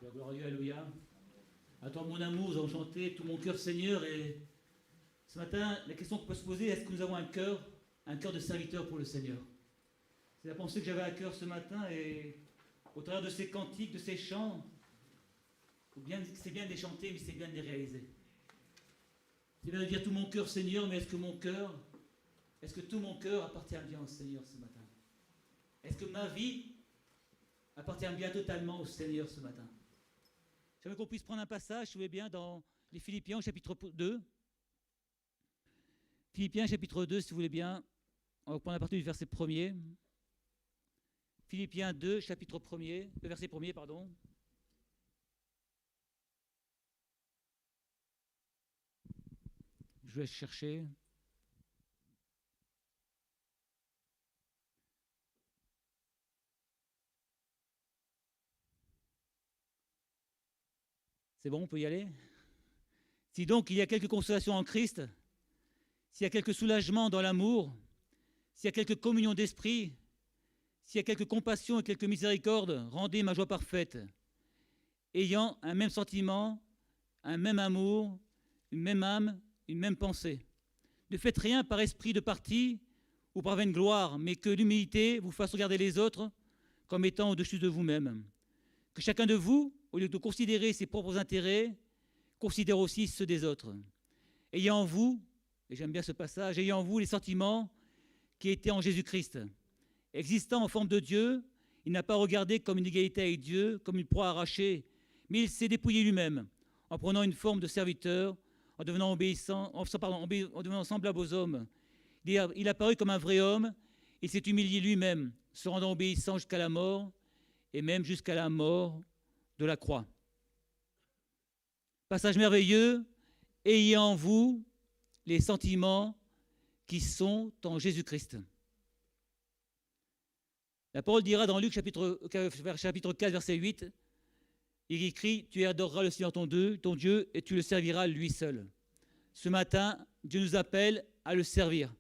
La gloire à Dieu, alléluia. À toi, mon amour, nous avons chanté tout mon cœur, Seigneur. Et ce matin, la question qu'on peut se poser, est-ce que nous avons un cœur de serviteur pour le Seigneur? C'est la pensée que j'avais à cœur ce matin. Et au travers de ces cantiques, de ces chants, c'est bien de les chanter, mais c'est bien de les réaliser. C'est bien de dire tout mon cœur, Seigneur, mais est-ce que tout mon cœur appartient bien au Seigneur ce matin? Est-ce que ma vie appartient bien totalement au Seigneur ce matin? J'aimerais qu'on puisse prendre un passage, si vous voulez bien, dans les Philippiens, chapitre 2. Philippiens, chapitre 2, si vous voulez bien. On va prendre à partir du verset 1er. Philippiens 2, chapitre 1er, le verset 1er, pardon. Je vais chercher. C'est bon, on peut y aller? Si donc il y a quelque consolation en Christ, s'il y a quelque soulagement dans l'amour, s'il y a quelque communion d'esprit, s'il y a quelque compassion et quelque miséricorde, rendez ma joie parfaite, ayant un même sentiment, un même amour, une même âme, une même pensée. Ne faites rien par esprit de parti ou par vaine gloire, mais que l'humilité vous fasse regarder les autres comme étant au-dessus de vous-même. Que chacun de vous, au lieu de considérer ses propres intérêts, considère aussi ceux des autres. Ayant en vous, et j'aime bien ce passage, ayant en vous les sentiments qui étaient en Jésus-Christ. Existant en forme de Dieu, il n'a pas regardé comme une égalité avec Dieu, comme une proie arrachée, mais il s'est dépouillé lui-même, en prenant une forme de serviteur, en devenant semblable aux hommes. Il a paru comme un vrai homme, il s'est humilié lui-même, se rendant obéissant jusqu'à la mort, et même jusqu'à la mort de la croix. Passage merveilleux, ayez en vous les sentiments qui sont en Jésus-Christ. La parole dira dans Luc chapitre 4, verset 8, il écrit « Tu adoreras le Seigneur ton Dieu, et tu le serviras lui seul ». Ce matin, Dieu nous appelle à le servir.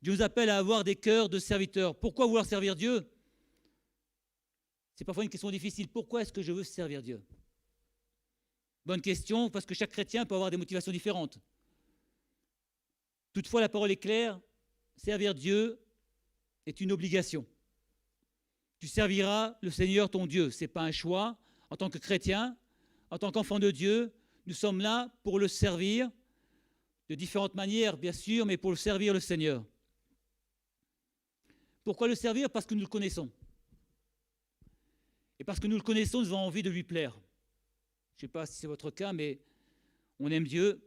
Dieu nous appelle à avoir des cœurs de serviteurs. Pourquoi vouloir servir Dieu? C'est parfois une question difficile. Pourquoi est-ce que je veux servir Dieu? Bonne question, parce que chaque chrétien peut avoir des motivations différentes. Toutefois, la parole est claire, servir Dieu est une obligation. Tu serviras le Seigneur ton Dieu. Ce n'est pas un choix. En tant que chrétien, en tant qu'enfant de Dieu, nous sommes là pour le servir, de différentes manières, bien sûr, mais pour le servir le Seigneur. Pourquoi le servir? Parce que nous le connaissons. Et parce que nous le connaissons, nous avons envie de lui plaire. Je ne sais pas si c'est votre cas, mais on aime Dieu.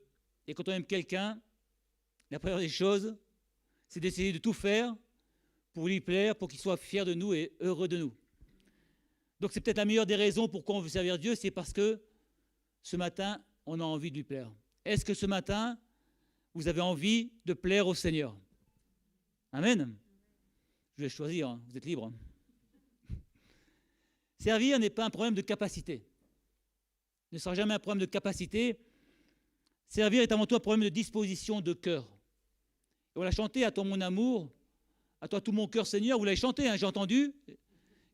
Et quand on aime quelqu'un, la première des choses, c'est d'essayer de tout faire pour lui plaire, pour qu'il soit fier de nous et heureux de nous. Donc c'est peut-être la meilleure des raisons pourquoi on veut servir Dieu, c'est parce que ce matin, on a envie de lui plaire. Est-ce que ce matin, vous avez envie de plaire au Seigneur? Amen. Je vais choisir, hein. Vous êtes libre. Servir n'est pas un problème de capacité. Ne sera jamais un problème de capacité. Servir est avant tout un problème de disposition de cœur. Et on l'a chanté, à toi mon amour, à toi tout mon cœur Seigneur, vous l'avez chanté, hein, j'ai entendu.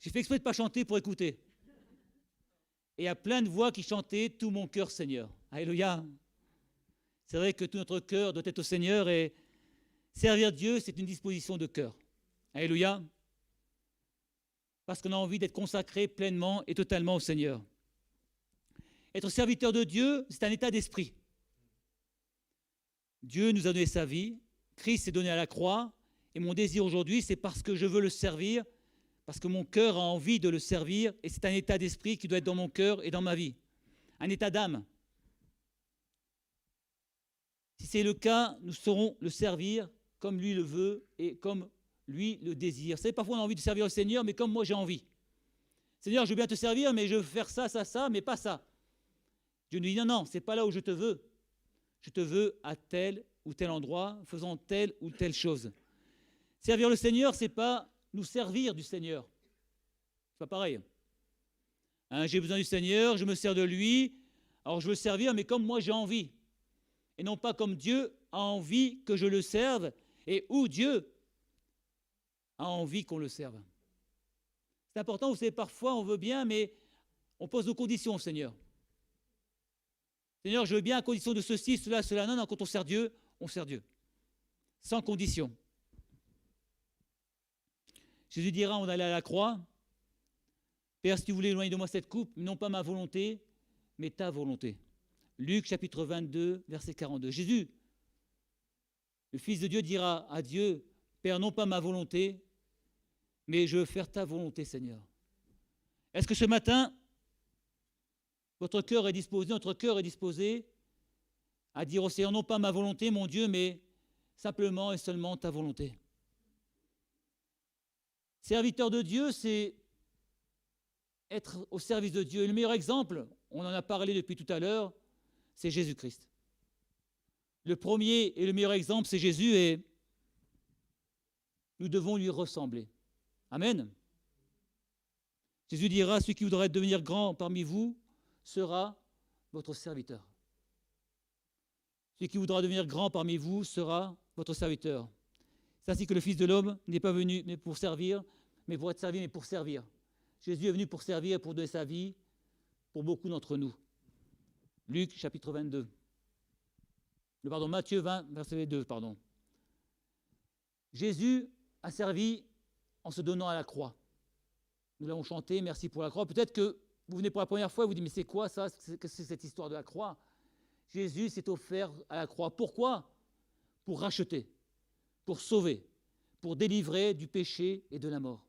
J'ai fait exprès de ne pas chanter pour écouter. Et il y a plein de voix qui chantaient tout mon cœur Seigneur. Alléluia. C'est vrai que tout notre cœur doit être au Seigneur et servir Dieu, c'est une disposition de cœur. Alléluia. Parce qu'on a envie d'être consacré pleinement et totalement au Seigneur. Être serviteur de Dieu, c'est un état d'esprit. Dieu nous a donné sa vie, Christ s'est donné à la croix, et mon désir aujourd'hui, c'est parce que je veux le servir, parce que mon cœur a envie de le servir, et c'est un état d'esprit qui doit être dans mon cœur et dans ma vie. Un état d'âme. Si c'est le cas, nous saurons le servir comme lui le veut et comme lui le désire. Vous savez, parfois on a envie de servir le Seigneur, mais comme moi j'ai envie. Seigneur, je veux bien te servir, mais je veux faire ça, ça, ça, mais pas ça. Dieu nous dit, non, non, c'est pas là où je te veux. Je te veux à tel ou tel endroit, faisant telle ou telle chose. Servir le Seigneur, c'est pas nous servir du Seigneur. C'est pas pareil. Hein, j'ai besoin du Seigneur, je me sers de lui, alors je veux le servir, mais comme moi j'ai envie. Et non pas comme Dieu a envie que je le serve, et où Dieu a envie qu'on le serve. C'est important, vous savez, parfois on veut bien, mais On pose nos conditions au Seigneur. Seigneur, je veux bien à condition de ceci, cela, cela. Non, non, quand on sert Dieu, on sert Dieu. Sans condition. Jésus dira, on allait à la croix. Père, si tu voulais éloigner de moi cette coupe, non pas ma volonté, mais ta volonté. Luc chapitre 22, verset 42. Jésus, le Fils de Dieu, dira à Dieu, Père, non pas ma volonté, mais je veux faire ta volonté, Seigneur. Est-ce que ce matin, votre cœur est disposé, notre cœur est disposé à dire au Seigneur, non pas ma volonté, mon Dieu, mais simplement et seulement ta volonté. Serviteur de Dieu, c'est être au service de Dieu. Et le meilleur exemple, on en a parlé depuis tout à l'heure, c'est Jésus-Christ. Le premier et le meilleur exemple, c'est Jésus et nous devons lui ressembler. Amen. Jésus dira, celui qui voudra devenir grand parmi vous sera votre serviteur. Celui qui voudra devenir grand parmi vous sera votre serviteur. C'est ainsi que le Fils de l'homme n'est pas venu mais pour servir, mais pour être servi, mais pour servir. Jésus est venu pour servir, pour donner sa vie pour beaucoup d'entre nous. Luc chapitre 22. Matthieu 20, verset 2. Jésus a servi en se donnant à la croix. Nous l'avons chanté, merci pour la croix. Peut-être que vous venez pour la première fois et vous dites, mais c'est quoi ça? C'est cette histoire de la croix? Jésus s'est offert à la croix. Pourquoi? Pour racheter, pour sauver, pour délivrer du péché et de la mort.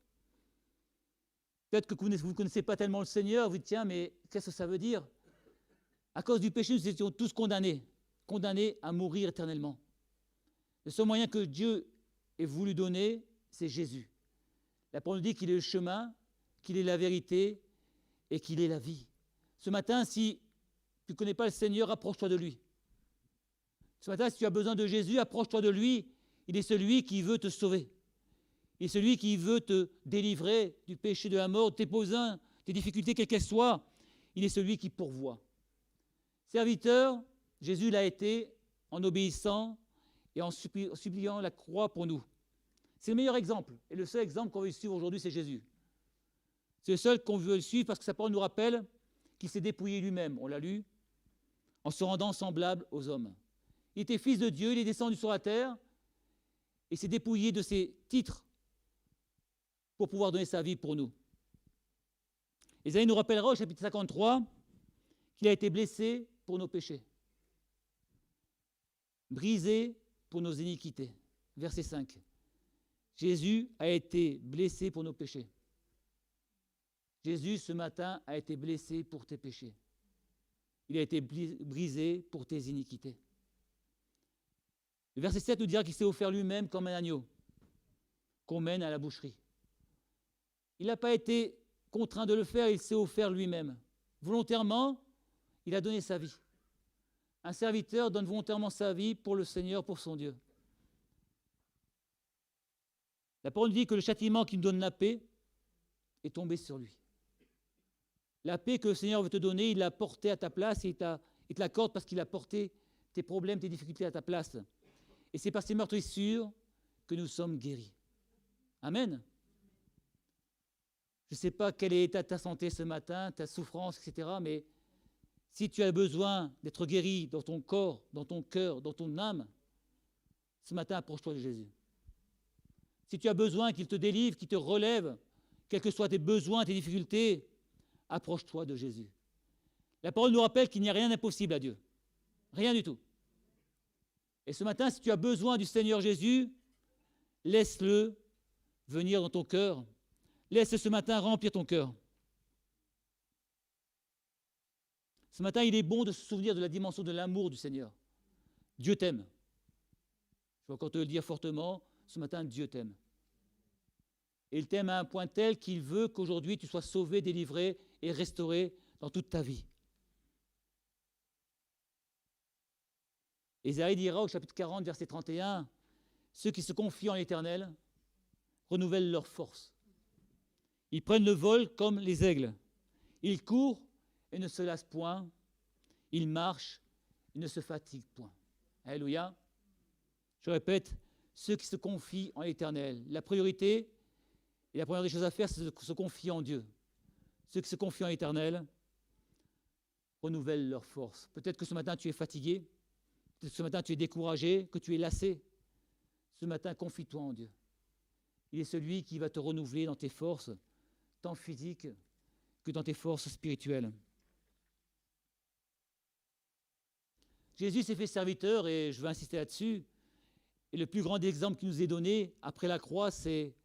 Peut-être que vous ne connaissez pas tellement le Seigneur, vous dites, tiens, mais qu'est-ce que ça veut dire? À cause du péché, nous étions tous condamnés à mourir éternellement. Le seul moyen que Dieu ait voulu donner, c'est Jésus. La parole dit qu'il est le chemin, qu'il est la vérité et qu'il est la vie. Ce matin, si tu ne connais pas le Seigneur, approche-toi de lui. Ce matin, si tu as besoin de Jésus, approche-toi de lui. Il est celui qui veut te sauver. Il est celui qui veut te délivrer du péché, de la mort, de tes besoins, tes difficultés, quelles qu'elles soient. Il est celui qui pourvoit. Serviteur, Jésus l'a été en obéissant et en suppliant la croix pour nous. C'est le meilleur exemple. Et le seul exemple qu'on veut suivre aujourd'hui, c'est Jésus. C'est le seul qu'on veut suivre parce que sa parole nous rappelle qu'il s'est dépouillé lui-même, on l'a lu, en se rendant semblable aux hommes. Il était fils de Dieu, il est descendu sur la terre et s'est dépouillé de ses titres pour pouvoir donner sa vie pour nous. Ésaïe nous rappellera au chapitre 53 qu'il a été blessé pour nos péchés, brisé pour nos iniquités. Verset 5. Jésus a été blessé pour nos péchés. Jésus, ce matin, a été blessé pour tes péchés. Il a été brisé pour tes iniquités. Le verset 7 nous dira qu'il s'est offert lui-même comme un agneau qu'on mène à la boucherie. Il n'a pas été contraint de le faire, il s'est offert lui-même. Volontairement, il a donné sa vie. Un serviteur donne volontairement sa vie pour le Seigneur, pour son Dieu. La parole dit que le châtiment qui nous donne la paix est tombé sur lui. La paix que le Seigneur veut te donner, il l'a portée à ta place et il te l'accorde parce qu'il a porté tes problèmes, tes difficultés à ta place. Et c'est par ces meurtrissures que nous sommes guéris. Amen. Je ne sais pas quel est l'état de ta santé ce matin, ta souffrance, etc. Mais si tu as besoin d'être guéri dans ton corps, dans ton cœur, dans ton âme, ce matin, approche-toi de Jésus. Si tu as besoin qu'il te délivre, qu'il te relève, quels que soient tes besoins, tes difficultés, approche-toi de Jésus. La parole nous rappelle qu'il n'y a rien d'impossible à Dieu. Rien du tout. Et ce matin, si tu as besoin du Seigneur Jésus, laisse-le venir dans ton cœur. Laisse ce matin remplir ton cœur. Ce matin, il est bon de se souvenir de la dimension de l'amour du Seigneur. Dieu t'aime. Je vais encore te le dire fortement, ce matin, Dieu t'aime. Et il t'aime à un point tel qu'il veut qu'aujourd'hui tu sois sauvé, délivré et restauré dans toute ta vie. Ésaïe dira au chapitre 40, verset 31, « Ceux qui se confient en l'Éternel renouvellent leur force. Ils prennent le vol comme les aigles. Ils courent et ne se lassent point. Ils marchent et ne se fatiguent point. » Alléluia. Je répète, ceux qui se confient en l'Éternel. La priorité et la première des choses à faire, c'est de se confier en Dieu. Ceux qui se confient en l'Éternel renouvelle leurs forces. Peut-être que ce matin, tu es fatigué. Peut-être que ce matin, tu es découragé, que tu es lassé. Ce matin, confie-toi en Dieu. Il est celui qui va te renouveler dans tes forces, tant physiques que dans tes forces spirituelles. Jésus s'est fait serviteur, et je veux insister là-dessus. Et le plus grand exemple qui nous est donné après la croix, c'est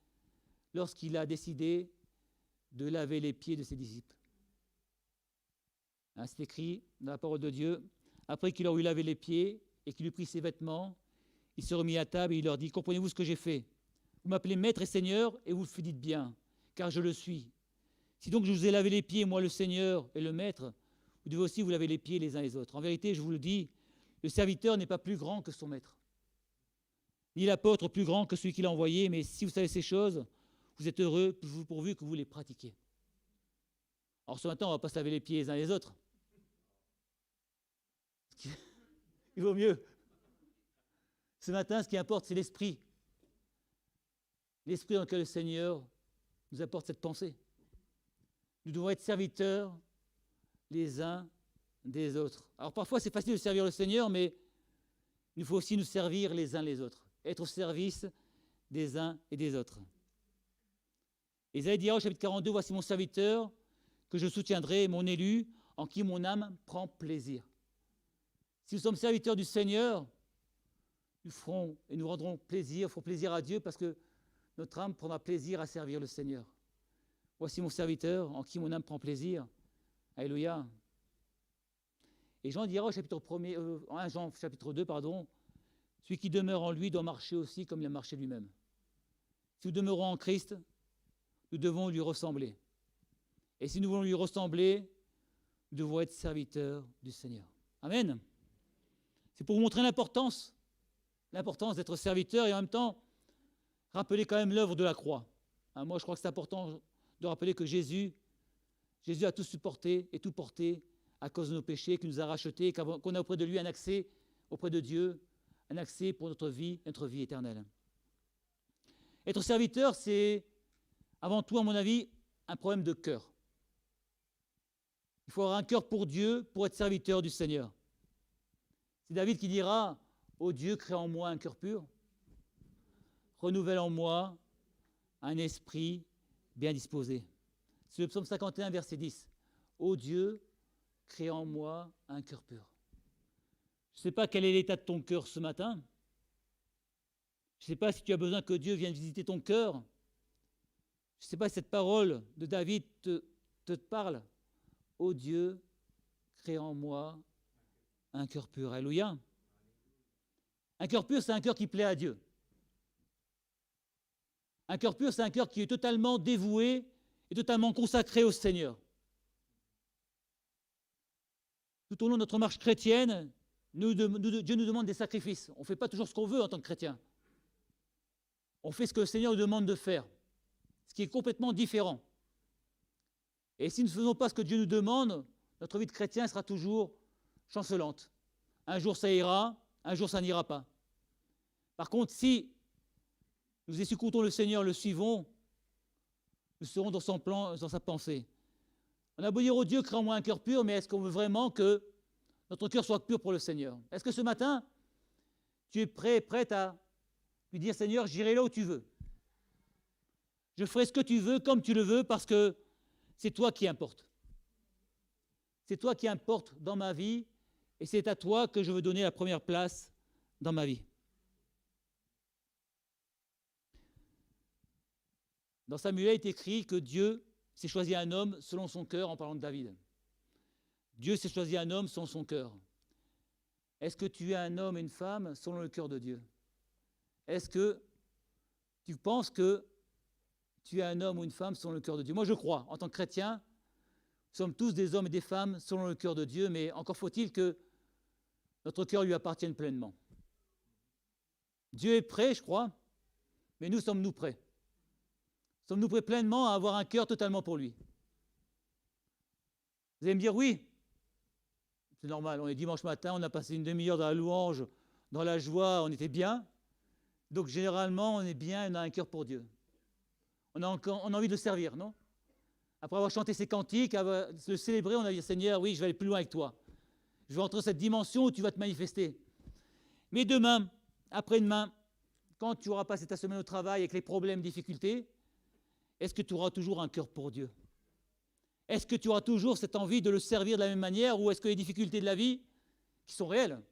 lorsqu'il a décidé de laver les pieds de ses disciples. Hein, c'est écrit dans la parole de Dieu. Après qu'il leur eut lavé les pieds et qu'il eut pris ses vêtements, il se remit à table et il leur dit « Comprenez-vous ce que j'ai fait? Vous m'appelez Maître et Seigneur et vous le dites bien, car je le suis. Si donc je vous ai lavé les pieds, moi le Seigneur et le Maître, vous devez aussi vous laver les pieds les uns les autres. En vérité, je vous le dis, le serviteur n'est pas plus grand que son Maître, ni l'apôtre plus grand que celui qui l'a envoyé, mais si vous savez ces choses, vous êtes heureux pourvu que vous les pratiquiez. » Alors ce matin, on ne va pas se laver les pieds les uns les autres. Il vaut mieux. Ce matin, ce qui importe, c'est l'esprit. L'esprit dans lequel le Seigneur nous apporte cette pensée. Nous devons être serviteurs les uns des autres. Alors parfois, c'est facile de servir le Seigneur, mais il faut aussi nous servir les uns les autres. Être au service des uns et des autres. Ésaïe dira au chapitre 42, « Voici mon serviteur, que je soutiendrai, mon élu, en qui mon âme prend plaisir. » Si nous sommes serviteurs du Seigneur, nous ferons et nous rendrons plaisir, ferons plaisir à Dieu parce que notre âme prendra plaisir à servir le Seigneur. Voici mon serviteur, en qui mon âme prend plaisir. Alléluia. Et Jean dira au chapitre 1, Jean chapitre 2, celui qui demeure en lui doit marcher aussi comme il a marché lui-même. Si nous demeurons en Christ, nous devons lui ressembler. Et si nous voulons lui ressembler, nous devons être serviteurs du Seigneur. Amen. C'est pour vous montrer l'importance d'être serviteur et en même temps rappeler quand même l'œuvre de la croix. Hein, moi, je crois que c'est important de rappeler que Jésus a tout supporté et tout porté à cause de nos péchés, qu'il nous a rachetés, qu'on a auprès de lui un accès auprès de Dieu, un accès pour notre vie éternelle. Être serviteur, c'est avant tout, à mon avis, un problème de cœur. Il faut avoir un cœur pour Dieu pour être serviteur du Seigneur. C'est David qui dira « Ô Dieu, crée en moi un cœur pur, renouvelle en moi un esprit bien disposé. » C'est le psaume 51, verset 10. « Ô Dieu, crée en moi un cœur pur. » Je ne sais pas quel est l'état de ton cœur ce matin. Je ne sais pas si tu as besoin que Dieu vienne visiter ton cœur. Je ne sais pas si cette parole de David te parle. « Ô Dieu, crée en moi un cœur pur. » Alléluia. Un cœur pur, c'est un cœur qui plaît à Dieu. Un cœur pur, c'est un cœur qui est totalement dévoué et totalement consacré au Seigneur. Tout au long de notre marche chrétienne, Dieu nous demande des sacrifices. On ne fait pas toujours ce qu'on veut en tant que chrétien. On fait ce que le Seigneur nous demande de faire, ce qui est complètement différent. Et si nous ne faisons pas ce que Dieu nous demande, notre vie de chrétien sera toujours chancelante. Un jour ça ira, un jour ça n'ira pas. Par contre, si nous écoutons le Seigneur, le suivons, nous serons dans son plan, dans sa pensée. On a beau dire au Dieu, crée en moi un cœur pur, mais est-ce qu'on veut vraiment que notre cœur soit pur pour le Seigneur? Est-ce que ce matin, tu es prête à lui dire, Seigneur, j'irai là où tu veux. Je ferai ce que tu veux, comme tu le veux, parce que c'est toi qui importe. C'est toi qui importe dans ma vie, et c'est à toi que je veux donner la première place dans ma vie. Dans Samuel, il est écrit que Dieu s'est choisi un homme selon son cœur, en parlant de David. Dieu s'est choisi un homme selon son cœur. Est-ce que tu es un homme et une femme selon le cœur de Dieu? Est-ce que tu penses que tu es un homme ou une femme selon le cœur de Dieu? Moi, je crois. En tant que chrétien, nous sommes tous des hommes et des femmes selon le cœur de Dieu, mais encore faut-il que notre cœur lui appartienne pleinement. Dieu est prêt, je crois, mais nous sommes-nous prêts? Sommes-nous prêts pleinement à avoir un cœur totalement pour lui? Vous allez me dire oui. C'est normal, on est dimanche matin, on a passé une demi-heure dans la louange, dans la joie, on était bien. Donc généralement, on est bien, on a un cœur pour Dieu. On a envie de le servir, non? Après avoir chanté ces cantiques, avoir le célébré, on a dit, Seigneur, oui, je vais aller plus loin avec toi. Je vais entrer dans cette dimension où tu vas te manifester. Mais demain, après-demain, quand tu auras passé ta semaine au travail avec les problèmes, difficultés, est-ce que tu auras toujours un cœur pour Dieu? Est-ce que tu auras toujours cette envie de le servir de la même manière, ou est-ce que les difficultés de la vie, qui sont réelles,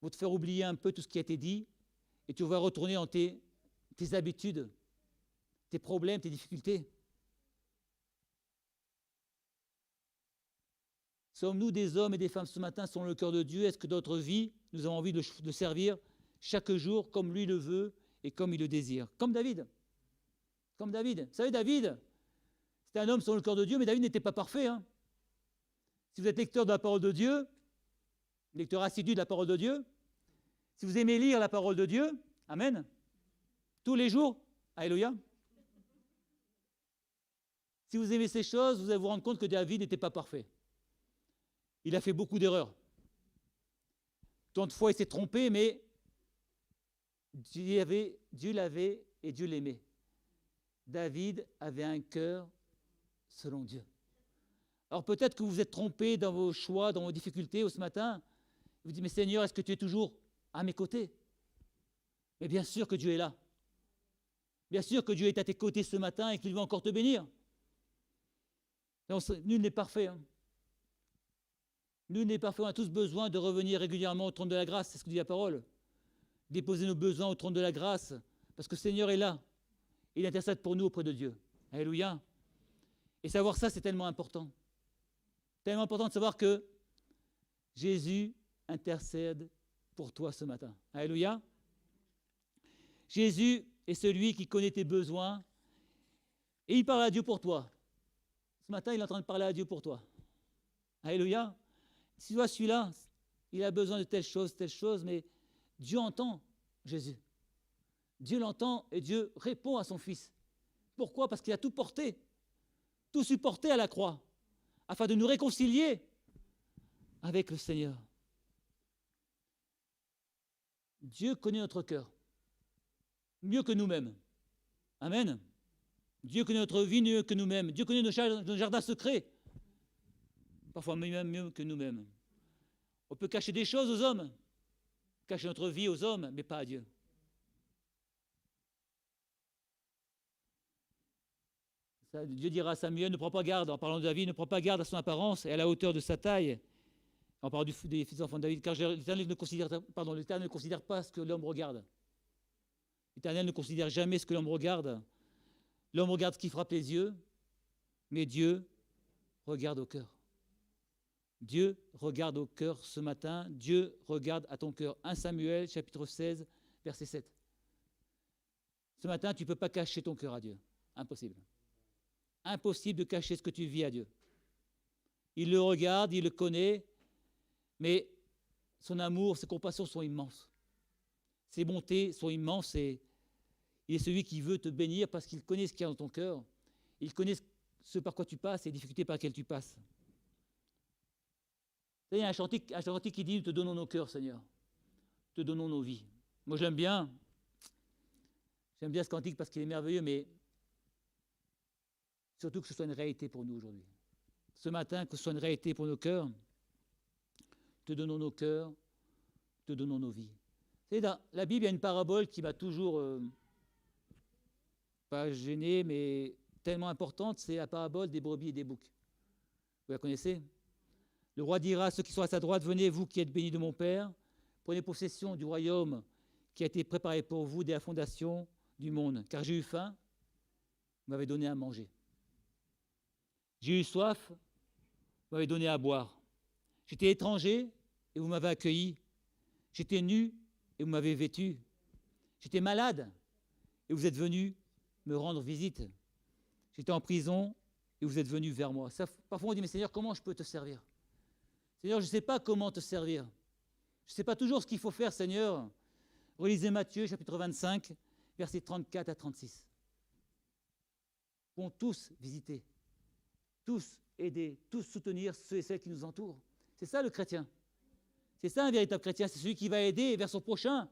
vont te faire oublier un peu tout ce qui a été dit, et tu vas retourner dans tes habitudes, tes problèmes, tes difficultés? Sommes-nous des hommes et des femmes ce matin selon le cœur de Dieu? Est-ce que dans notre vie, nous avons envie de servir chaque jour comme lui le veut et comme il le désire? Comme David. Comme David. Vous savez, David, c'était un homme selon le cœur de Dieu, mais David n'était pas parfait. Hein. Si vous êtes lecteur de la parole de Dieu, lecteur assidu de la parole de Dieu, si vous aimez lire la parole de Dieu, amen, tous les jours, alléluia. Si vous aimez ces choses, vous allez vous rendre compte que David n'était pas parfait. Il a fait beaucoup d'erreurs. Tant de fois, il s'est trompé, mais Dieu l'avait et Dieu l'aimait. David avait un cœur selon Dieu. Alors peut-être que vous vous êtes trompé dans vos choix, dans vos difficultés ce matin. Vous dites, mais Seigneur, est-ce que tu es toujours à mes côtés? Mais bien sûr que Dieu est là. Bien sûr que Dieu est à tes côtés ce matin et qu'il va encore te bénir. Nul n'est parfait. Hein. Nul n'est parfait, on a tous besoin de revenir régulièrement au trône de la grâce, c'est ce que dit la parole. Déposer nos besoins au trône de la grâce, parce que le Seigneur est là. Il intercède pour nous auprès de Dieu. Alléluia. Et savoir ça, c'est tellement important. Tellement important de savoir que Jésus intercède pour toi ce matin. Alléluia. Jésus est celui qui connaît tes besoins et il parle à Dieu pour toi. Ce matin, il est en train de parler à Dieu pour toi. Alléluia. Si toi, celui-là, il a besoin de telle chose, mais Dieu entend Jésus. Dieu l'entend et Dieu répond à son Fils. Pourquoi? Parce qu'il a tout porté, tout supporté à la croix, afin de nous réconcilier avec le Seigneur. Dieu connaît notre cœur, mieux que nous-mêmes. Amen. Dieu connaît notre vie mieux que nous-mêmes. Dieu connaît nos jardins secrets, parfois même mieux que nous-mêmes. On peut cacher des choses aux hommes, cacher notre vie aux hommes, mais pas à Dieu. Dieu dira à Samuel, ne prends pas garde, en parlant de David, ne prends pas garde à son apparence et à la hauteur de sa taille. En parlant des fils enfants de David, car l'Éternel ne considère pas ce que l'homme regarde. L'Éternel ne considère jamais ce que l'homme regarde. L'homme regarde ce qui frappe les yeux, mais Dieu regarde au cœur. Dieu regarde au cœur ce matin, Dieu regarde à ton cœur. 1 Samuel, chapitre 16, verset 7. Ce matin, tu ne peux pas cacher ton cœur à Dieu. Impossible. Impossible de cacher ce que tu vis à Dieu. Il le regarde, il le connaît, mais son amour, ses compassions sont immenses. Ses bontés sont immenses et il est celui qui veut te bénir parce qu'il connaît ce qu'il y a dans ton cœur. Il connaît ce par quoi tu passes et les difficultés par lesquelles tu passes. Il y a un chantique qui dit « Te donnons nos cœurs, Seigneur. Te donnons nos vies. » Moi, j'aime bien. J'aime bien ce cantique parce qu'il est merveilleux, mais surtout que ce soit une réalité pour nous aujourd'hui. Ce matin, que ce soit une réalité pour nos cœurs. Te donnons nos cœurs, te donnons nos vies. Vous savez, dans la Bible, il y a une parabole qui m'a toujours, pas gêné, mais tellement importante, c'est la parabole des brebis et des boucs. Vous la connaissez? Le roi dira à ceux qui sont à sa droite, venez, vous qui êtes bénis de mon Père, prenez possession du royaume qui a été préparé pour vous dès la fondation du monde. Car j'ai eu faim, vous m'avez donné à manger. J'ai eu soif, vous m'avez donné à boire. J'étais étranger et vous m'avez accueilli. J'étais nu et vous m'avez vêtu. J'étais malade et vous êtes venus me rendre visite. J'étais en prison et vous êtes venus vers moi. Parfois on dit, mais Seigneur, comment je peux te servir? Seigneur, je ne sais pas comment te servir. Je ne sais pas toujours ce qu'il faut faire, Seigneur. Relisez Matthieu, chapitre 25, versets 34 à 36. Ils vont tous visiter, tous aider, tous soutenir ceux et celles qui nous entourent. C'est ça le chrétien. C'est ça un véritable chrétien, c'est celui qui va aider vers son prochain.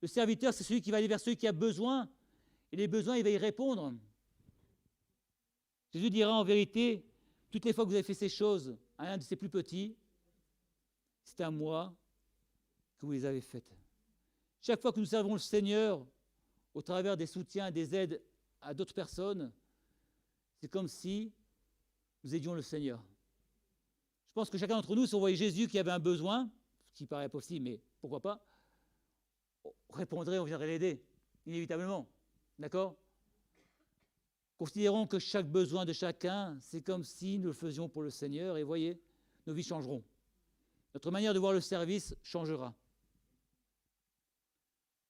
Le serviteur, c'est celui qui va aller vers celui qui a besoin. Et les besoins, il va y répondre. Jésus dira en vérité, toutes les fois que vous avez fait ces choses à un de ces plus petits, c'est à moi que vous les avez faites. Chaque fois que nous servons le Seigneur au travers des soutiens, des aides à d'autres personnes, c'est comme si nous aidions le Seigneur. Je pense que chacun d'entre nous, si on voyait Jésus qui avait un besoin, ce qui paraît possible, mais pourquoi pas, on répondrait, on viendrait l'aider, inévitablement. D'accord? Considérons que chaque besoin de chacun, c'est comme si nous le faisions pour le Seigneur, et voyez, nos vies changeront. Notre manière de voir le service changera.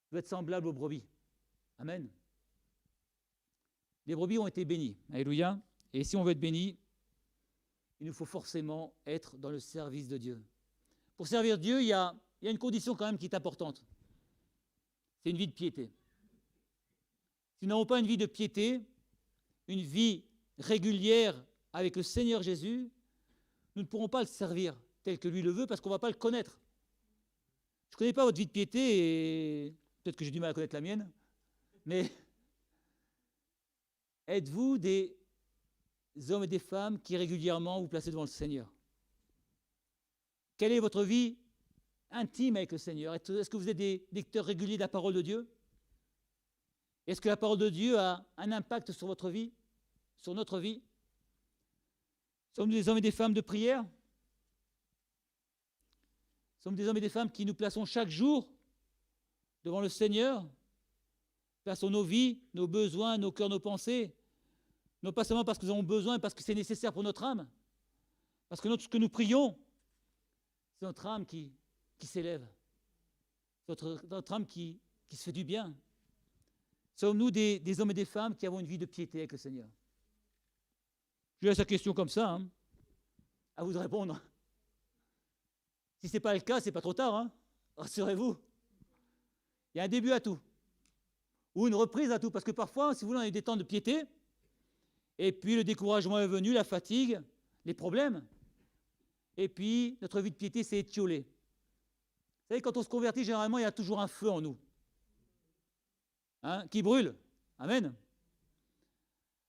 Vous êtes semblables aux brebis. Amen. Les brebis ont été bénies. Alléluia. Et si on veut être béni, il nous faut forcément être dans le service de Dieu. Pour servir Dieu, il y a une condition quand même qui est importante. C'est une vie de piété. Si nous n'avons pas une vie de piété, une vie régulière avec le Seigneur Jésus, nous ne pourrons pas le servir tel que lui le veut parce qu'on ne va pas le connaître. Je ne connais pas votre vie de piété et peut-être que j'ai du mal à connaître la mienne, mais êtes-vous des hommes et des femmes qui régulièrement vous placez devant le Seigneur? Quelle est votre vie intime avec le Seigneur? Est-ce que vous êtes des lecteurs réguliers de la parole de Dieu? Est-ce que la parole de Dieu a un impact sur votre vie, sur notre vie? Sommes-nous des hommes et des femmes de prière? Sommes-nous des hommes et des femmes qui nous plaçons chaque jour devant le Seigneur? Plaçons nos vies, nos besoins, nos cœurs, nos pensées, non pas seulement parce que nous avons besoin, mais parce que c'est nécessaire pour notre âme. Parce que ce que nous prions, c'est notre âme qui s'élève, notre âme qui se fait du bien. Sommes-nous des hommes et des femmes qui avons une vie de piété avec le Seigneur? Je laisse la question comme ça, hein, à vous de répondre. Si ce n'est pas le cas, ce n'est pas trop tard, hein, rassurez-vous. Il y a un début à tout, ou une reprise à tout, parce que parfois, si vous voulez, on a eu des temps de piété, et puis le découragement est venu, la fatigue, les problèmes, et puis notre vie de piété s'est étiolée. Vous savez, quand on se convertit, généralement, il y a toujours un feu en nous, hein, qui brûle. Amen.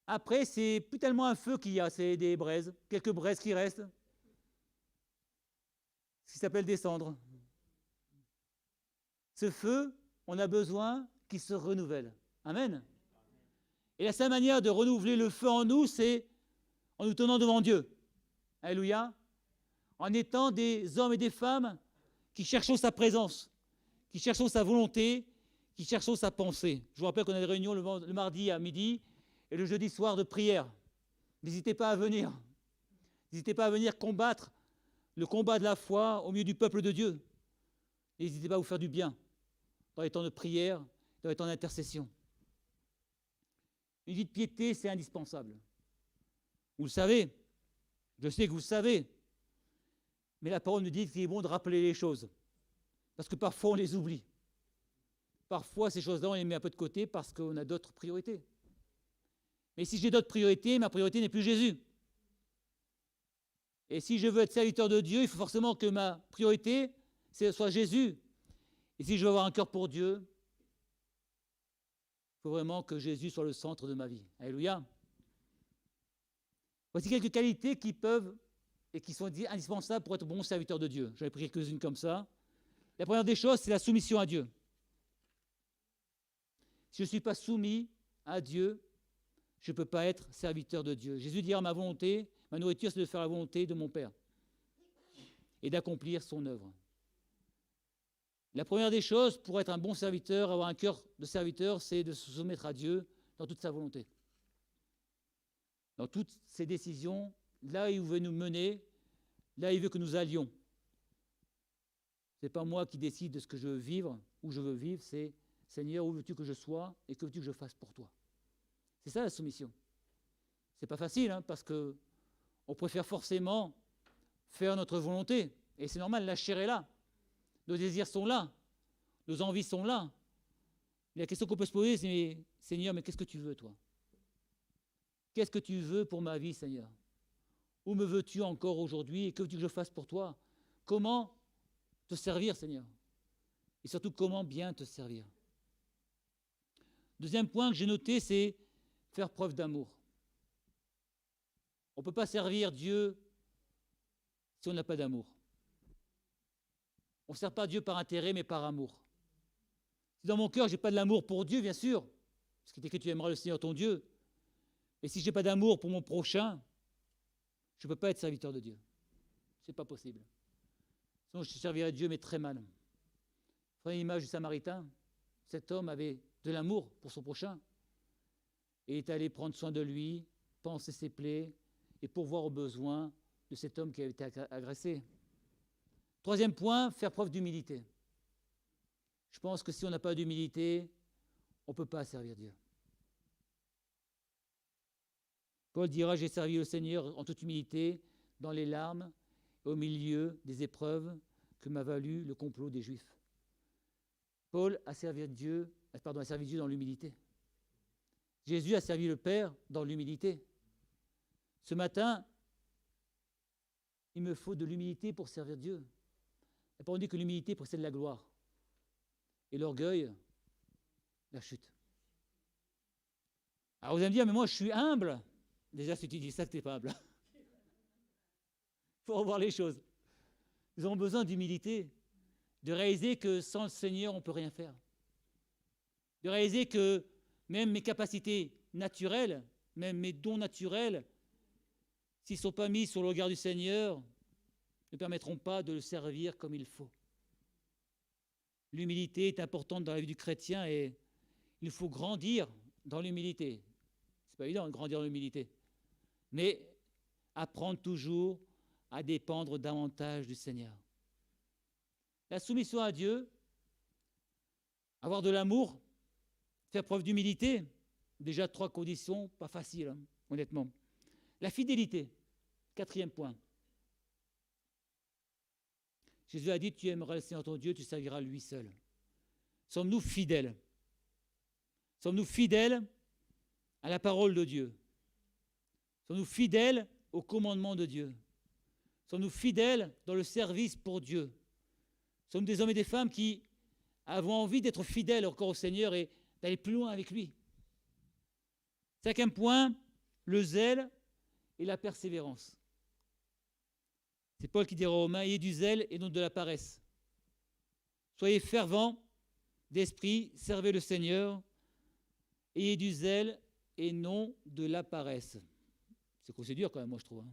Après, c'est plus tellement un feu qu'il y a, c'est des braises, quelques braises qui restent, ce qui s'appelle des cendres. Ce feu, on a besoin qu'il se renouvelle. Amen. Et la seule manière de renouveler le feu en nous, c'est en nous tenant devant Dieu. Alléluia. En étant des hommes et des femmes qui cherchons sa présence, qui cherchons sa volonté, qui cherchons sa pensée. Je vous rappelle qu'on a des réunions le mardi à midi et le jeudi soir de prière. N'hésitez pas à venir. N'hésitez pas à venir combattre le combat de la foi au milieu du peuple de Dieu. N'hésitez pas à vous faire du bien dans les temps de prière, dans les temps d'intercession. Une vie de piété, c'est indispensable. Vous le savez, je sais que vous le savez, mais la parole nous dit qu'il est bon de rappeler les choses, parce que parfois on les oublie. Parfois, ces choses-là, on les met un peu de côté parce qu'on a d'autres priorités. Mais si j'ai d'autres priorités, ma priorité n'est plus Jésus. Et si je veux être serviteur de Dieu, il faut forcément que ma priorité soit Jésus. Et si je veux avoir un cœur pour Dieu, il faut vraiment que Jésus soit le centre de ma vie. Alléluia. Voici quelques qualités qui peuvent et qui sont indispensables pour être bon serviteur de Dieu. J'en ai pris quelques-unes comme ça. La première des choses, c'est la soumission à Dieu. Si je ne suis pas soumis à Dieu, je ne peux pas être serviteur de Dieu. Jésus dira, ma volonté, ma nourriture, c'est de faire la volonté de mon Père et d'accomplir son œuvre. La première des choses, pour être un bon serviteur, avoir un cœur de serviteur, c'est de se soumettre à Dieu dans toute sa volonté. Dans toutes ses décisions, là où il veut nous mener, là où il veut que nous allions. Ce n'est pas moi qui décide de ce que je veux vivre, où je veux vivre, c'est Seigneur, où veux-tu que je sois et que veux-tu que je fasse pour toi? C'est ça la soumission. Ce n'est pas facile, hein, parce qu'on préfère forcément faire notre volonté. Et c'est normal, la chair est là. Nos désirs sont là. Nos envies sont là. Mais la question qu'on peut se poser, c'est mais, Seigneur, mais qu'est-ce que tu veux, toi? Qu'est-ce que tu veux pour ma vie, Seigneur? Où me veux-tu encore aujourd'hui et que veux-tu que je fasse pour toi? Comment te servir, Seigneur? Et surtout, comment bien te servir? Deuxième point que j'ai noté, c'est faire preuve d'amour. On ne peut pas servir Dieu si on n'a pas d'amour. On ne sert pas Dieu par intérêt, mais par amour. Si dans mon cœur, je n'ai pas de l'amour pour Dieu, bien sûr, parce qu'il est écrit, tu aimeras le Seigneur ton Dieu, mais si je n'ai pas d'amour pour mon prochain, je ne peux pas être serviteur de Dieu. Ce n'est pas possible. Sinon, je servirai Dieu, mais très mal. Prenez l'image du Samaritain. Cet homme avait de l'amour pour son prochain et est allé prendre soin de lui, panser ses plaies et pourvoir aux besoins de cet homme qui avait été agressé. Troisième point, faire preuve d'humilité. Je pense que si on n'a pas d'humilité, on ne peut pas servir Dieu. Paul dira, j'ai servi le Seigneur en toute humilité, dans les larmes, et au milieu des épreuves que m'a valu le complot des Juifs. Paul a servi Dieu dans l'humilité. Jésus a servi le Père dans l'humilité. Ce matin, il me faut de l'humilité pour servir Dieu. Et on dit que l'humilité précède la gloire. Et l'orgueil, la chute. Alors vous allez me dire, mais moi je suis humble. Déjà, si tu dis ça, tu n'es pas humble. Il faut revoir les choses. Nous avons besoin d'humilité, de réaliser que sans le Seigneur, on ne peut rien faire. De réaliser que même mes capacités naturelles, même mes dons naturels, s'ils ne sont pas mis sur le regard du Seigneur, ne permettront pas de le servir comme il faut. L'humilité est importante dans la vie du chrétien et il faut grandir dans l'humilité. Ce n'est pas évident de grandir dans l'humilité, mais apprendre toujours à dépendre davantage du Seigneur. La soumission à Dieu, avoir de l'amour, faire preuve d'humilité, déjà 3 conditions, pas faciles, hein, honnêtement. La fidélité, 4e point. Jésus a dit, tu aimeras le Seigneur ton Dieu, tu serviras lui seul. Sommes-nous fidèles? Sommes-nous fidèles à la parole de Dieu? Sommes-nous fidèles au commandement de Dieu? Sommes-nous fidèles dans le service pour Dieu? Sommes-nous des hommes et des femmes qui avons envie d'être fidèles encore au Seigneur et d'aller plus loin avec lui? 5e point, le zèle et la persévérance. C'est Paul qui dit aux Romains, ayez du zèle et non de la paresse. Soyez fervents d'esprit, servez le Seigneur, ayez du zèle et non de la paresse. C'est dur quand même, moi je trouve. Hein.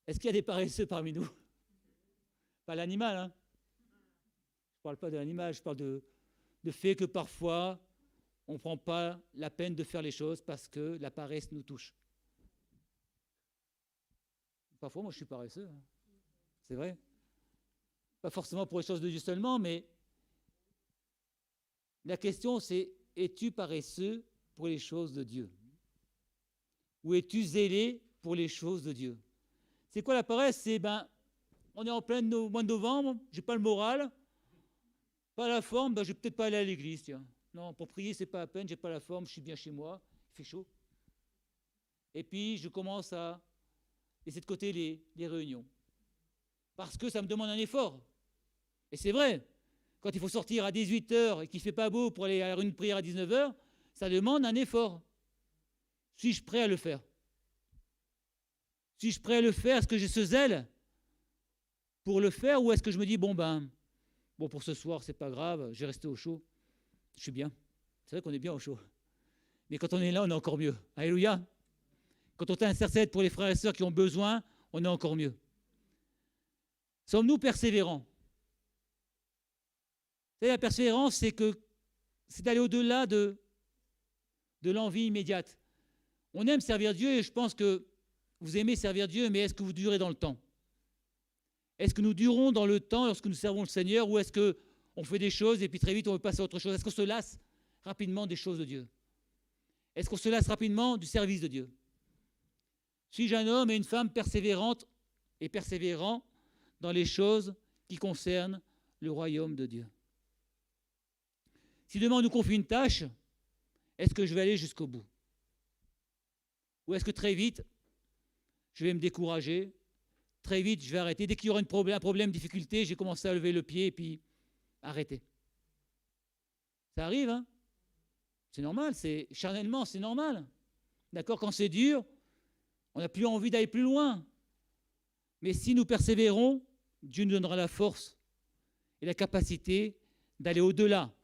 Est-ce qu'il y a des paresseux parmi nous? Pas l'animal, hein. Je ne parle pas de l'animal, je parle de fait que parfois, on ne prend pas la peine de faire les choses parce que la paresse nous touche. Parfois, moi, je suis paresseux. Hein. C'est vrai. Pas forcément pour les choses de Dieu seulement, mais la question, c'est, es-tu paresseux pour les choses de Dieu? Ou es-tu zélé pour les choses de Dieu? C'est quoi la paresse? C'est, on est en plein mois de novembre, j'ai pas le moral, pas la forme, je vais peut-être pas aller à l'église, tiens. Non, pour prier, c'est pas à peine, j'ai pas la forme, je suis bien chez moi, il fait chaud. Et puis, je commence à laisser de côté les réunions. Parce que ça me demande un effort. Et c'est vrai, quand il faut sortir à 18h et qu'il ne fait pas beau pour aller à une prière à 19h, ça demande un effort. Suis-je prêt à le faire? Suis-je prêt à le faire? Est-ce que j'ai ce zèle pour le faire? Ou est-ce que je me dis, bon, pour ce soir, c'est pas grave, je vais rester au chaud. Je suis bien. C'est vrai qu'on est bien au chaud. Mais quand on est là, on est encore mieux. Alléluia. Quand on intercède pour les frères et sœurs qui ont besoin, on est encore mieux. Sommes-nous persévérants? La persévérance, c'est d'aller au-delà de l'envie immédiate. On aime servir Dieu et je pense que vous aimez servir Dieu, mais est-ce que vous durez dans le temps? Est-ce que nous durons dans le temps lorsque nous servons le Seigneur ou est-ce qu'on fait des choses et puis très vite on veut passer à autre chose? Est-ce qu'on se lasse rapidement des choses de Dieu? Est-ce qu'on se lasse rapidement du service de Dieu? Suis-je un homme et une femme persévérante et persévérants dans les choses qui concernent le royaume de Dieu? Si demain on nous confie une tâche, est-ce que je vais aller jusqu'au bout? Ou est-ce que très vite, je vais me décourager, très vite, je vais arrêter. Dès qu'il y aura un problème, une difficulté, j'ai commencé à lever le pied et puis arrêter. Ça arrive, hein? C'est normal, charnellement, c'est normal. D'accord? Quand c'est dur, On n'a plus envie d'aller plus loin. Mais si nous persévérons, Dieu nous donnera la force et la capacité d'aller au-delà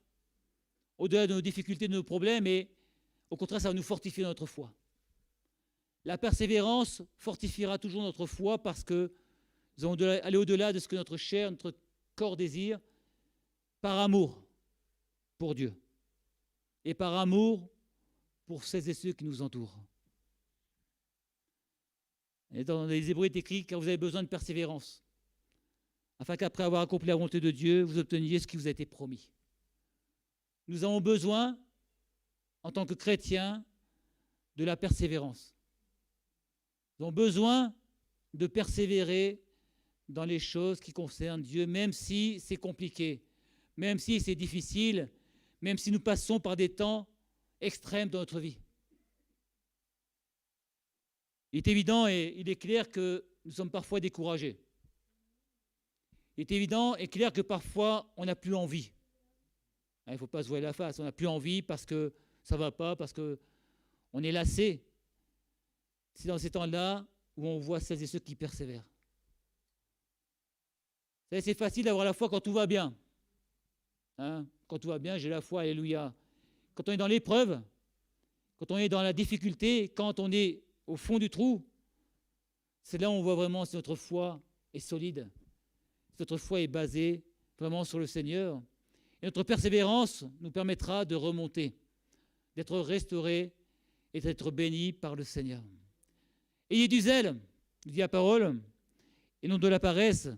de nos difficultés, de nos problèmes, et au contraire, ça va nous fortifier notre foi. La persévérance fortifiera toujours notre foi parce que nous allons aller au-delà de ce que notre chair, notre corps désire, par amour pour Dieu et par amour pour celles et ceux qui nous entourent. Et dans les Hébreux, il est écrit, car vous avez besoin de persévérance, afin qu'après avoir accompli la volonté de Dieu, vous obteniez ce qui vous a été promis. Nous avons besoin, en tant que chrétiens, de la persévérance. Nous avons besoin de persévérer dans les choses qui concernent Dieu, même si c'est compliqué, même si c'est difficile, même si nous passons par des temps extrêmes dans notre vie. Il est évident et il est clair que nous sommes parfois découragés. Il est évident et clair que parfois on n'a plus envie. Il ne faut pas se voiler la face, on n'a plus envie parce que ça ne va pas, parce qu'on est lassé. C'est dans ces temps-là où on voit celles et ceux qui persévèrent. Vous savez, c'est facile d'avoir la foi quand tout va bien. Quand tout va bien, j'ai la foi, alléluia. Quand on est dans l'épreuve, quand on est dans la difficulté, quand on est au fond du trou, c'est là où on voit vraiment si notre foi est solide, si notre foi est basée vraiment sur le Seigneur. Et notre persévérance nous permettra de remonter, d'être restaurés et d'être bénis par le Seigneur. Ayez du zèle, dit la parole, et non de la paresse.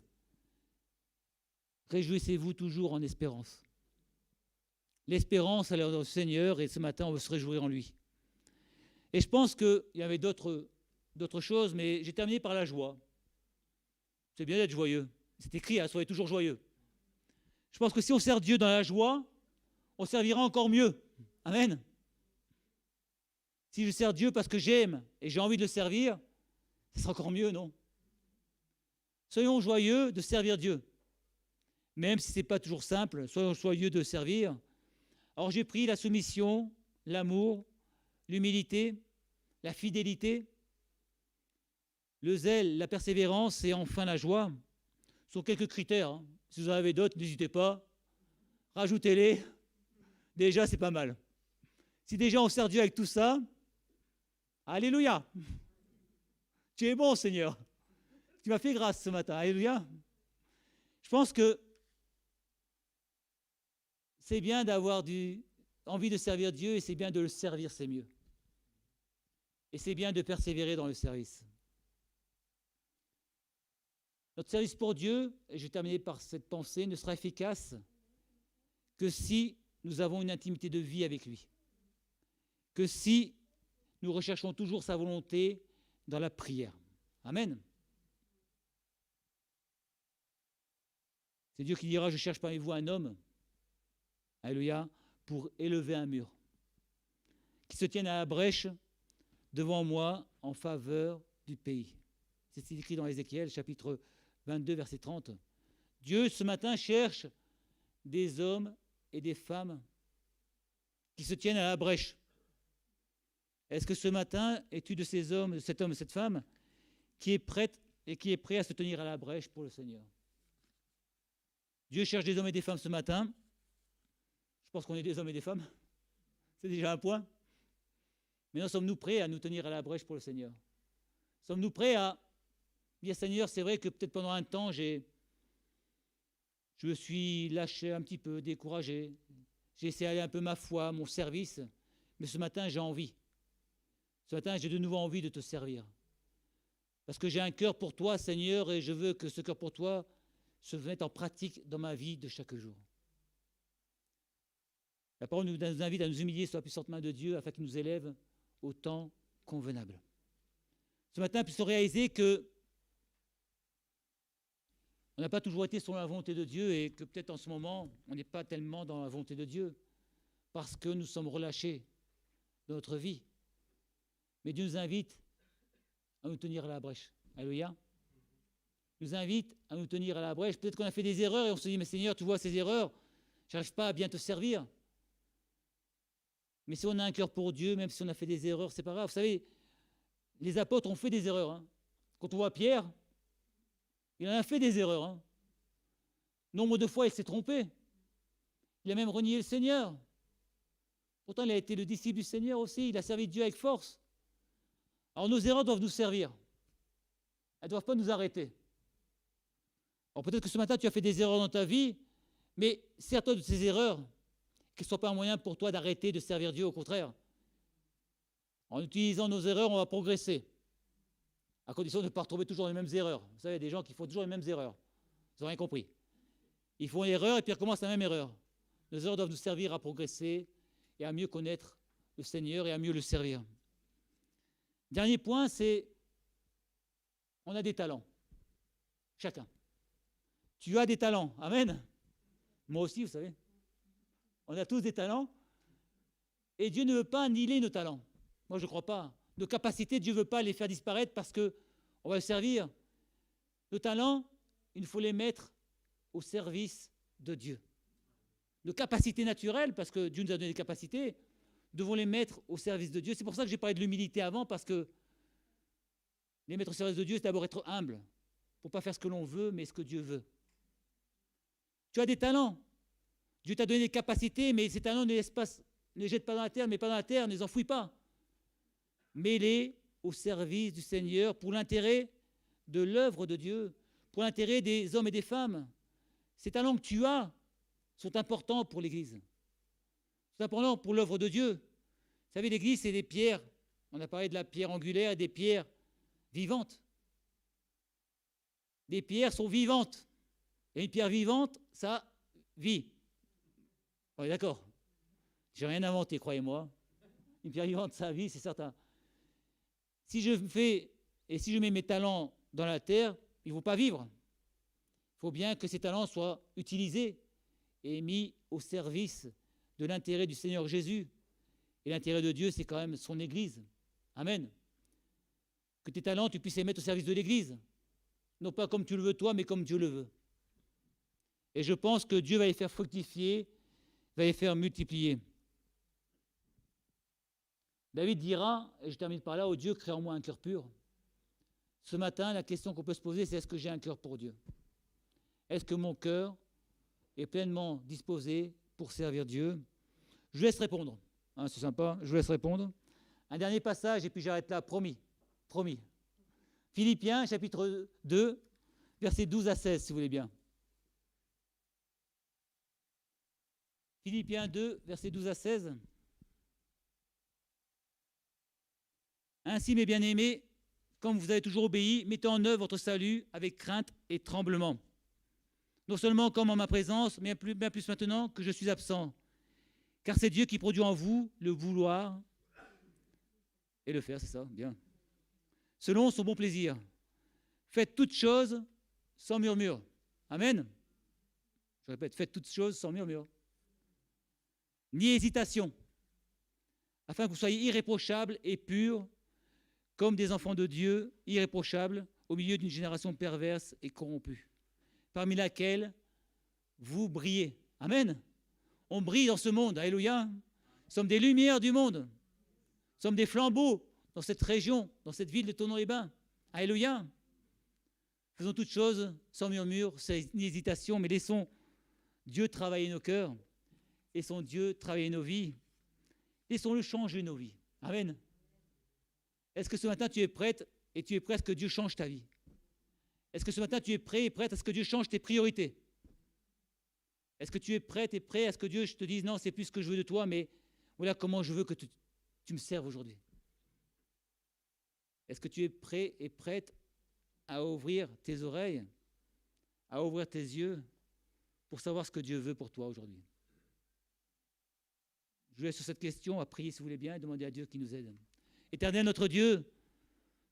Réjouissez-vous toujours en espérance. L'espérance, elle est dans le Seigneur, et ce matin, on veut se réjouir en lui. Et je pense qu'il y avait d'autres choses, mais j'ai terminé par la joie. C'est bien d'être joyeux. C'est écrit, soyez toujours joyeux. Je pense que si on sert Dieu dans la joie, on servira encore mieux. Amen. Si je sers Dieu parce que j'aime et j'ai envie de le servir, ce sera encore mieux, non? Soyons joyeux de servir Dieu. Même si ce n'est pas toujours simple, soyons joyeux de servir. Alors j'ai pris la soumission, l'amour, l'humilité, la fidélité, le zèle, la persévérance et enfin la joie. Ce sont quelques critères. Si vous en avez d'autres, n'hésitez pas. Rajoutez-les. Déjà, c'est pas mal. Si déjà on sert Dieu avec tout ça, alléluia. Tu es bon, Seigneur. Tu m'as fait grâce ce matin. Alléluia. Je pense que c'est bien d'avoir envie de servir Dieu et c'est bien de le servir, c'est mieux. Et c'est bien de persévérer dans le service. Notre service pour Dieu, et je vais terminer par cette pensée, ne sera efficace que si nous avons une intimité de vie avec lui. Que si nous recherchons toujours sa volonté dans la prière. Amen. C'est Dieu qui dira, je cherche parmi vous un homme, alléluia, pour élever un mur, qui se tienne à la brèche devant moi en faveur du pays. C'est écrit dans Ézéchiel, chapitre 22, verset 30. Dieu, ce matin, cherche des hommes et des femmes qui se tiennent à la brèche. Est-ce que ce matin, es-tu de ces hommes, de cet homme et cette femme qui est prête et qui est prêt à se tenir à la brèche pour le Seigneur? Dieu cherche des hommes et des femmes ce matin. Je pense qu'on est des hommes et des femmes. C'est déjà un point. Maintenant, sommes-nous prêts à nous tenir à la brèche pour le Seigneur? Sommes-nous prêts à dire, Seigneur, c'est vrai que peut-être pendant un temps, je me suis lâché un petit peu, découragé. J'ai essayé d'aller un peu ma foi, mon service. Mais ce matin, j'ai envie. Ce matin, j'ai de nouveau envie de te servir. Parce que j'ai un cœur pour toi, Seigneur, et je veux que ce cœur pour toi se mette en pratique dans ma vie de chaque jour. La parole nous invite à nous humilier sous la puissante main de Dieu afin qu'il nous élève au temps convenable. Ce matin, puissions réaliser que on n'a pas toujours été sur la volonté de Dieu et que peut-être en ce moment, on n'est pas tellement dans la volonté de Dieu parce que nous sommes relâchés de notre vie. Mais Dieu nous invite à nous tenir à la brèche. Alléluia. Il nous invite à nous tenir à la brèche. Peut-être qu'on a fait des erreurs et on se dit, mais Seigneur, tu vois ces erreurs, je n'arrive pas à bien te servir. Mais si on a un cœur pour Dieu, même si on a fait des erreurs, c'est pas grave. Vous savez, Les apôtres ont fait des erreurs. Hein. Quand on voit Pierre, il en a fait des erreurs. Hein. Nombre de fois, il s'est trompé. Il a même renié le Seigneur. Pourtant, il a été le disciple du Seigneur aussi. Il a servi Dieu avec force. Alors, nos erreurs doivent nous servir. Elles ne doivent pas nous arrêter. Alors, peut-être que ce matin, tu as fait des erreurs dans ta vie, mais sers-toi de ces erreurs, qu'elles ne soient pas un moyen pour toi d'arrêter de servir Dieu, au contraire. En utilisant nos erreurs, on va progresser, à condition de ne pas retomber toujours dans les mêmes erreurs. Vous savez, il y a des gens qui font toujours les mêmes erreurs. Ils n'ont rien compris. Ils font une erreur et puis ils recommencent la même erreur. Nos erreurs doivent nous servir à progresser et à mieux connaître le Seigneur et à mieux le servir. Dernier point, c'est on a des talents. Chacun. Tu as des talents. Amen. Moi aussi, vous savez. On a tous des talents. Et Dieu ne veut pas annihiler nos talents. Moi, je ne crois pas. Nos capacités, Dieu ne veut pas les faire disparaître parce qu'on va le servir. Nos talents, il faut les mettre au service de Dieu. Nos capacités naturelles, parce que Dieu nous a donné des capacités, devons les mettre au service de Dieu. C'est pour ça que j'ai parlé de l'humilité avant, parce que les mettre au service de Dieu, c'est d'abord être humble, pour ne pas faire ce que l'on veut, mais ce que Dieu veut. Tu as des talents. Dieu t'a donné des capacités, mais ces talents ne les jette pas dans la terre, mais pas dans la terre, ne les enfouis pas. Mets-les au service du Seigneur pour l'intérêt de l'œuvre de Dieu, pour l'intérêt des hommes et des femmes. Ces talents que tu as sont importants pour l'Église. C'est important pour l'œuvre de Dieu. Vous savez, l'Église, c'est des pierres. On a parlé de la pierre angulaire et des pierres vivantes. Les pierres sont vivantes. Et une pierre vivante, ça vit. On est d'accord? J'ai rien inventé, croyez-moi. Une pierre vivante, ça vit, c'est certain. Si je mets mes talents dans la terre, ils ne vont pas vivre. Il faut bien que ces talents soient utilisés et mis au service de l'intérêt du Seigneur Jésus. Et l'intérêt de Dieu, c'est quand même son Église. Amen. Que tes talents, tu puisses les mettre au service de l'Église. Non pas comme tu le veux toi, mais comme Dieu le veut. Et je pense que Dieu va les faire fructifier, va les faire multiplier. David dira, et je termine par là, « Ô Dieu, crée en moi un cœur pur ». Ce matin, la question qu'on peut se poser, c'est est-ce que j'ai un cœur pour Dieu? Est-ce que mon cœur est pleinement disposé pour servir Dieu? Je vous laisse répondre. Hein, c'est sympa, je vous laisse répondre. Un dernier passage, et puis j'arrête là, promis. Promis. Philippiens, chapitre 2, versets 12 à 16, si vous voulez bien. Philippiens 2, versets 12 à 16. Ainsi, mes bien-aimés, comme vous avez toujours obéi, mettez en œuvre votre salut avec crainte et tremblement. Non seulement comme en ma présence, mais bien plus maintenant que je suis absent. Car c'est Dieu qui produit en vous le vouloir et le faire, c'est ça, bien. Selon son bon plaisir. Faites toutes choses sans murmure. Amen. Je répète, faites toutes choses sans murmure. Ni hésitation, afin que vous soyez irréprochables et purs, comme des enfants de Dieu, irréprochables, au milieu d'une génération perverse et corrompue, parmi laquelle vous brillez. Amen. On brille dans ce monde, alléluia. Nous sommes des lumières du monde. Nous sommes des flambeaux dans cette région, dans cette ville de Thonon-les-Bains. Alléluia. Faisons toutes choses sans murmure, sans hésitation, mais laissons Dieu travailler nos cœurs. Laissons Dieu travailler nos vies. Laissons-le changer nos vies. Amen. Est-ce que ce matin tu es prête et tu es prêt à ce que Dieu change ta vie? Est-ce que ce matin tu es prêt et prête à ce que Dieu change tes priorités? Est-ce que tu es prête et prêt à ce que Dieu te dise non, c'est plus ce que je veux de toi, mais voilà comment je veux que tu me serves aujourd'hui? Est-ce que tu es prêt et prête à ouvrir tes oreilles, à ouvrir tes yeux pour savoir ce que Dieu veut pour toi aujourd'hui? Je vous laisse sur cette question à prier si vous voulez bien et demander à Dieu qui nous aide. Éternel notre Dieu,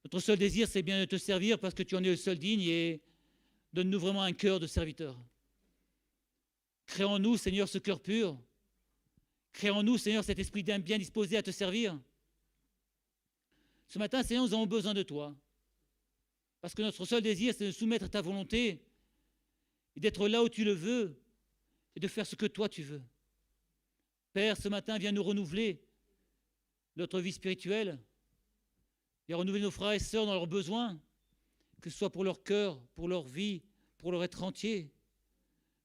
notre seul désir c'est bien de te servir parce que tu en es le seul digne et donne-nous vraiment un cœur de serviteur. Crée en nous, Seigneur, ce cœur pur. Crée en nous, Seigneur, cet esprit d'âme bien disposé à te servir. Ce matin, Seigneur, nous avons besoin de toi. Parce que notre seul désir, c'est de soumettre à ta volonté et d'être là où tu le veux et de faire ce que toi tu veux. Père, ce matin, viens nous renouveler notre vie spirituelle. et renouveler nos frères et sœurs dans leurs besoins, que ce soit pour leur cœur, pour leur vie, pour leur être entier.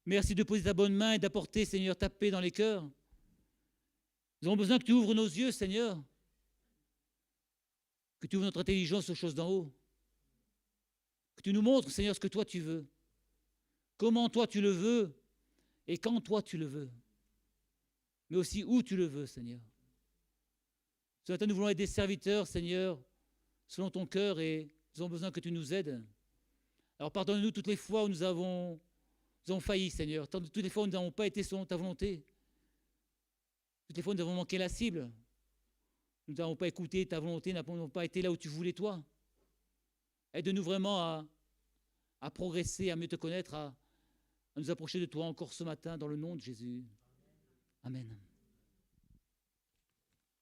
Merci de poser ta bonne main et d'apporter, Seigneur, ta paix dans les cœurs. Nous avons besoin que tu ouvres nos yeux, Seigneur, que tu ouvres notre intelligence aux choses d'en haut, que tu nous montres, Seigneur, ce que toi tu veux, comment toi tu le veux et quand toi tu le veux, mais aussi où tu le veux, Seigneur. Ce matin, nous voulons être des serviteurs, Seigneur, selon ton cœur, et nous avons besoin que tu nous aides. Alors pardonne-nous toutes les fois où nous avons failli, Seigneur, toutes les fois où nous n'avons pas été selon ta volonté, toutes les fois où nous avons manqué la cible, nous n'avons pas écouté ta volonté, nous n'avons pas été là où tu voulais toi. Aide-nous vraiment à progresser, à mieux te connaître, à nous approcher de toi encore ce matin dans le nom de Jésus. Amen.